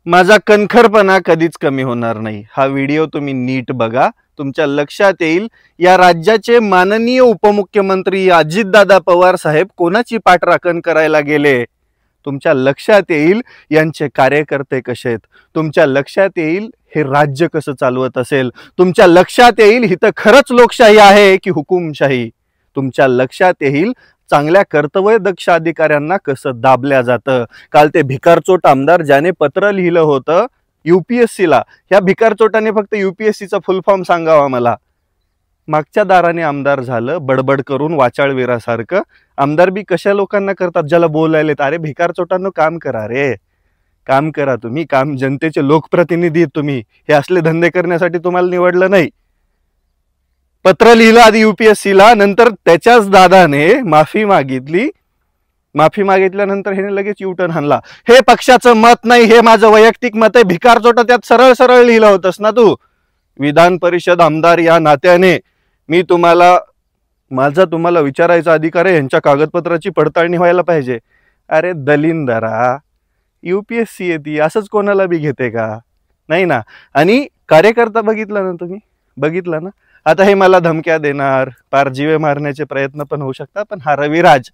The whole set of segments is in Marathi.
माझा कणखरपणा कधीच कमी होणार नाही। हा व्हिडिओ तुम्ही नीट बघा, तुमच्या लक्षात येईल या राज्याचे माननीय उपमुख्यमंत्री अजितदादा पवार साहेब कोणाची पाठराखण करायला गेले। तुमच्या लक्षात येईल यांचे कार्यकर्ते कसे आहेत, तुमच्या लक्षात येईल हे राज्य कसं चालवत असेल, तुमच्या लक्षात येईल इथं खरंच लोकशाही आहे की हुकुमशाही, तुमच्या लक्षात येईल चांगल्या कर्तव्यदक्ष अधिकाऱ्यांना कसं दाबल्या जातं। काल ते भिकारचोट आमदार ज्याने पत्र लिहिलं होतं यूपीएससीला, ह्या भिकारचोटाने फक्त यूपीएससीचा फुल फॉर्म सांगावा मला। मागच्या दाराने आमदार झालं, बडबड करून वाचाळवीरासारखं। आमदार बी कशा लोकांना करतात ज्याला बोलायलेत। अरे भिकारचोटांनो काम करा रे, काम करा तुम्ही, काम जनतेचे लोकप्रतिनिधी तुम्ही, हे असले धंदे करण्यासाठी तुम्हाला निवडलं नाही। पत्र लिहिलं आधी यूपीएससीला, नंतर त्याच्याच दादाने माफी मागितली, माफी मागितल्यानंतर ह्याने लगेच युटर्न हाणला। हे पक्षाचं मत नाही, हे माझं वैयक्तिक मत आहे। भिकारचोटा त्यात सरळ सरळ लिहिलं होतंस ना तू। विधान परिषद आमदार या नात्याने मी तुम्हाला विचारायचा अधिकार आहे, यांच्या कागदपत्राची पडताळणी व्हायला पाहिजे। अरे दलिंदरा, यूपीएससी येते असंच कोणाला बी घेते का? नाही ना। आणि कार्यकर्ता बघितला ना तुम्ही, बघितला ना। आता हे मला धमक्या देणार, पार जीवे मारण्याचे प्रयत्न पण होऊ शकतात, पण हा रविराज,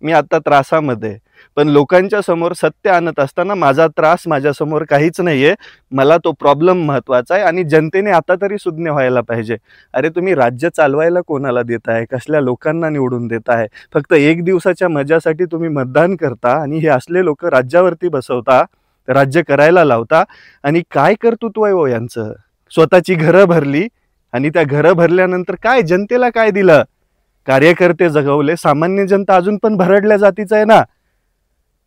मी आता त्रासामध्ये, पण लोकांच्या समोर सत्य आणत असताना माझा त्रास माझ्या समोर काहीच नाहीये। मला तो प्रॉब्लेम महत्वाचा आहे आणि जनतेने आता तरी सुज्ञ व्हायला पाहिजे। अरे तुम्ही राज्य चालवायला कोणाला देताय, कसल्या लोकांना निवडून देताय? फक्त एक दिवसाच्या मजासाठी तुम्ही मतदान करता आणि हे असले लोक राज्यावरती बसवता, राज्य करायला लावता। आणि काय कर्तृत्व आहे हो यांचं? स्वतःची घरं भरली आणि त्या घरं भरल्यानंतर काय जनतेला काय दिलं? कार्यकर्ते जगवले, सामान्य जनता अजून पण भरडल्या जातीचं आहे ना।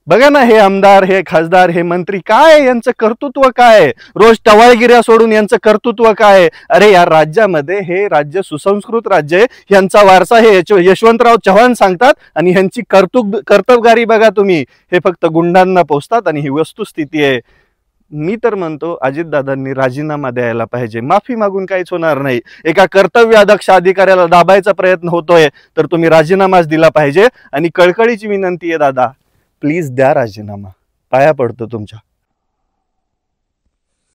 बघा ना, हे आमदार, हे खासदार, हे मंत्री, काय यांचं कर्तृत्व काय? रोज टवाळगिऱ्या सोडून यांचं कर्तृत्व काय? अरे या राज्यामध्ये हे राज्य सुसंस्कृत राज्य आहे, यांचा वारसा हे यशवंतराव चव्हाण सांगतात आणि ह्यांची कर्तबगारी बघा तुम्ही, हे फक्त गुंडांना पोसतात आणि ही वस्तुस्थिती आहे। मी तर म्हणतो अजितदादांनी राजीनामा द्यायला पाहिजे, माफी मागून काहीच होणार नाही। एका कर्तव्यदक्ष अधिकाऱ्याला दाबायचा प्रयत्न होतोय तर तुम्ही राजीनामाच दिला पाहिजे। आणि कळकळीची विनंती आहे दादा, प्लीज द्या राजीनामा, पाया पडतो तुमच्या।